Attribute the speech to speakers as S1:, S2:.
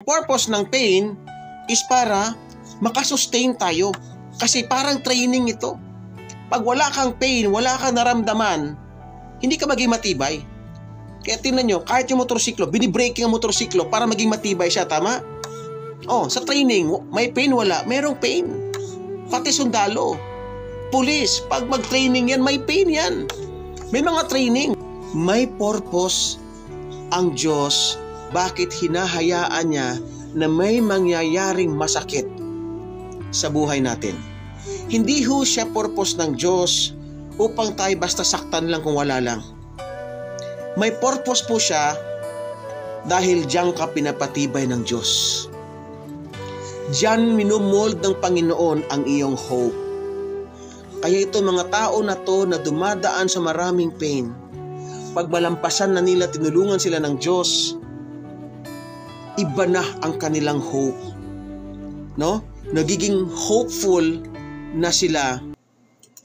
S1: Purpose ng pain is para makasustain tayo. Kasi parang training ito. Pag wala kang pain, wala kang naramdaman, hindi ka maging matibay. Kaya tingnan nyo, kahit yung motorsiklo, binibraking ang motorsiklo para maging matibay siya, tama? Sa training, may pain, wala. Merong pain. Pati sundalo. Pulis, pag mag-training yan, may pain yan. May mga training. May purpose ang Diyos. Bakit hinahayaan niya na may mangyayaring masakit sa buhay natin? Hindi ho siya purpose ng Diyos upang tayo basta saktan lang kung wala lang. May purpose po siya dahil diyan ka pinapatibay ng Diyos. Diyan minumold ng Panginoon ang iyong hope. Kaya ito mga tao na to na dumadaan sa maraming pain, pag malampasan na nila, tinulungan sila ng Diyos, iba na ang kanilang hope. No? Nagiging hopeful na sila